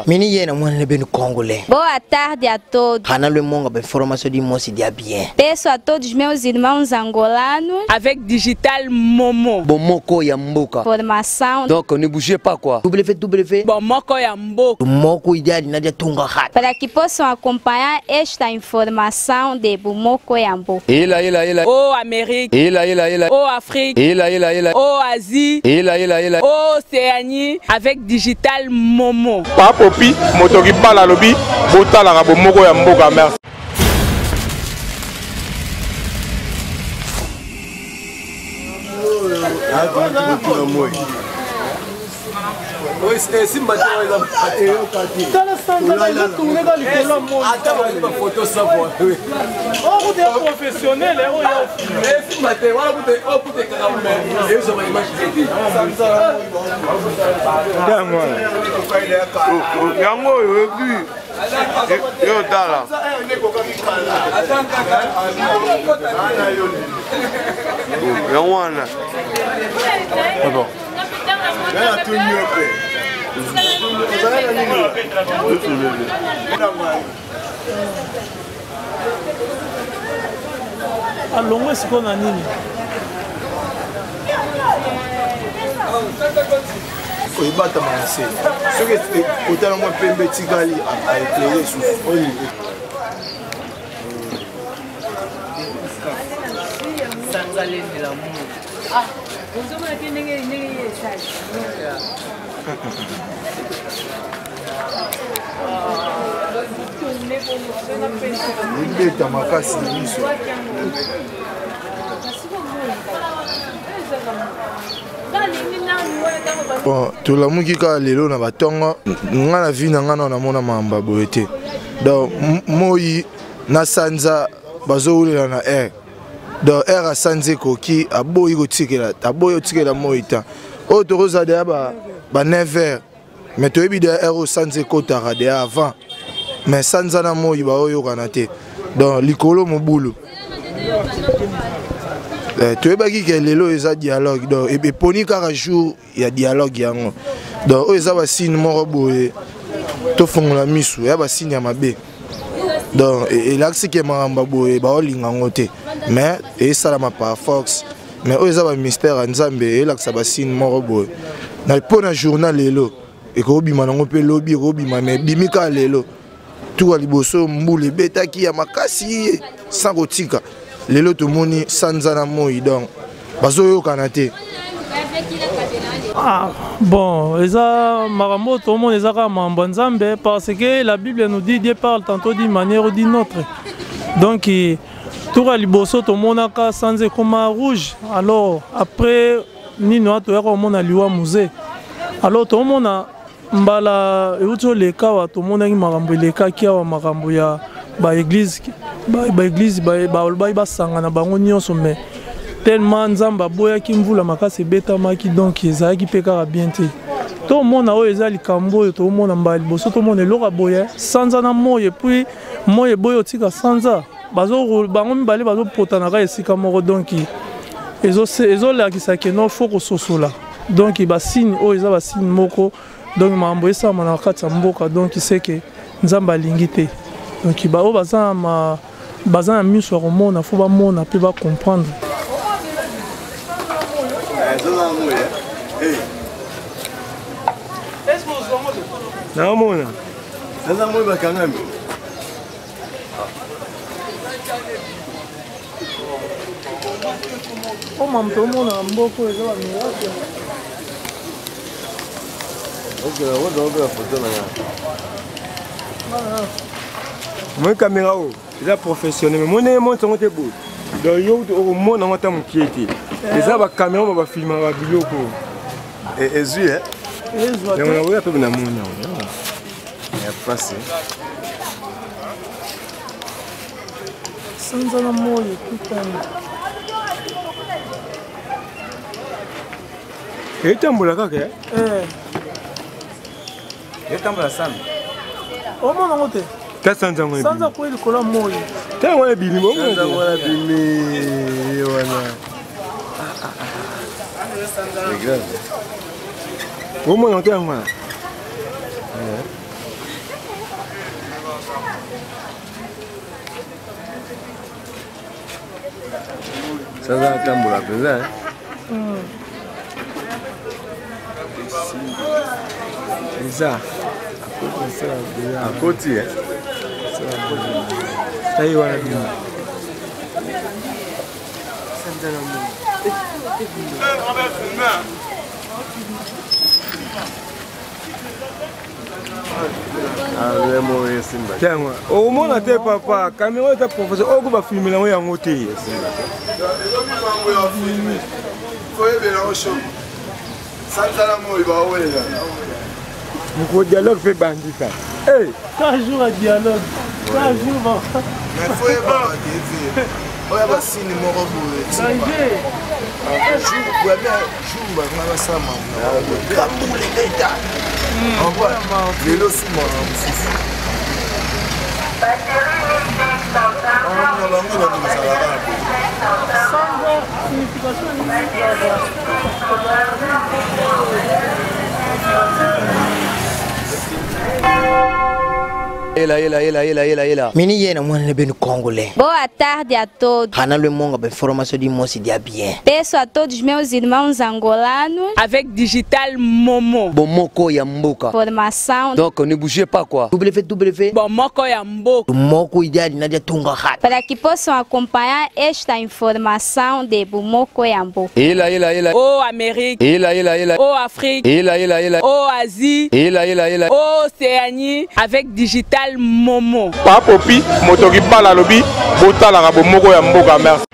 Mini yena mwana bem congolais. Boa tarde a todos. Hanalo monga ba informação de moço dia bien. Peço a todos meus irmãos angolanos avec Digital Momo. Bomoko ya mboka. Formação. Donc ne bougez pas quoi. www. Bomoko ya mboka. Moko ideal nadia tunga hat. Para que possam acompanhar esta informação de Bomoko ya mboka. Oh Amérique. Oh Afrique. Oh Asie. Oh Océanie avec Digital Momo. Papopi, motoki bala lobi, botala ka Bomoko ya mboka merci. Alongo siko na nini? Oyibata manse. Soki otala mo pembe tikali a éclairer sous oli. Sanzale de l'amour. Ah, vous avez nenge ça. Libeta makasi miso. Bon, tout la mukika lelo na batongo nga na vie na nga na mona mamba boete. Donc moi na sanza bazoulela na air. Donc air a sanze koki aboyi kotikela, aboyi kotikela moita. O toroza de ba 9h. Mais tu es bien air sanze kotara de avant. Mais sanza na moi ba oyo kanate. Donc likolo mobulu. Tu es bien que lelo eza dialogue. Donc et poni kara jour il y a dialogue yango. Donc eza ba signe moko boye. To fongola misu ya ba signe ya mabe. Donc et là c'est que maramba boye ba olinga ngote. Mais et ça la ma par Fox. Mais eza ba mystère nzambe et là ça ba signe moko boye. Na pona journal lelo et ko bima nango pe lobby ko bima mais bimika lelo. Tout à liboso mbule beta ki ya makasi sans gotika. Lelo to moni sanzana moi donc bazo yo kanate. Ah, bon, eza marambo tout le monde eza ka mambo nzambe parce que la Bible nous dit Dieu parle tantôt d'une manière ou d'une autre. Donc tout à liboso tout le monde a ka sanze comme rouge. Alors après nino to ya ko mona liwa musée. Alors tout le monde a mbala euto leka wa tout le monde a marambo leka ki wa marambo ya ba église ba sanga na bango nyonso mais tellement nzamba boya ki mvula makasi beta maki donc eza ki peka bien te to mona o eza likambo to mona mbali boso to mona loka boya sanza na moye puis moye boyo tika sanza bazo bango mibale bazo potana ka esika moko donc ezo la ki sake no foko sosola donc ba signe o eza ba signe moko donc mambo esa mana kata mboka donc c'est que nzamba lingite donc ba o baza na miso ko mona fo ba mona pe ba comprendre. Na mona. Sasa moi bakangami. O mamto mona mboko ezo ba miracle. OK, on doit la photo là. Moi caméra o, il est professionnel mais moi ne monte on te beau. Donc yo au monde on ta mokieti. Les aba caméra ba filmer ba biloko. Et zu hein. Et on a voulu tout na mona. Il a passé. Sanza na moyo kutana. Et tambola kaka. Et tambola sana. O mona ngote. Sanza ngwe. Sanza kweli kola moyo. Tango ya bilimo. Sanza ngwe bimi wana. C'est grave. Au moins on tient moi. Ça va attendre la présence. C'est ça. À côté, hein. Ça y est, voilà. Tiens, au moins, on n'a pas caméra, tu as professeur, on va filmer là où il y a un côté. Mon dialogue fait bandit. Hey! 4 jours à dialogue. 4 jours. Mais il faut y avoir des faits. Il y a des signes moraux. Ela. Mini yena mwana bem congolais. Boa tarde a todos. Hana le monga bem formação de moça dia bien. Peço a todos meus irmãos angolanos avec Digital Momo. Bomoko ya mboka. formação Donc ne bougez pas quoi. www. Bomoko ya mboka. Moko ideal nadia tunga hat. para que possam acompanhar esta informação de Bumoko Yambo. Ela. Oh Amérique. Ela. Oh Afrique. Ela. Oh Asie. Ela. Oh Océanie avec Digital Momo. Papopi motoki bala lobi botala ka bomoko ya mboka merci.